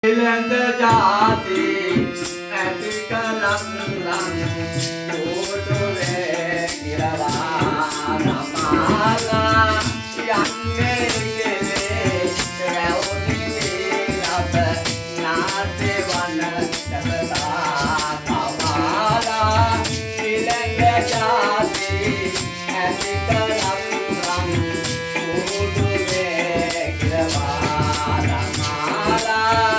ඉලඳ ජාති ඇති කලන්ලන් උඩුවේ ඉරවා නමාලා යන්නේ ගෙලේ රැවුනි අප නාටේ වන දබදා කමාලා ඉලඳ ජාති ඇති කලන්ලන් උඩුවේ ඉරවා නමාලා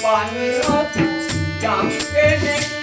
One lot, young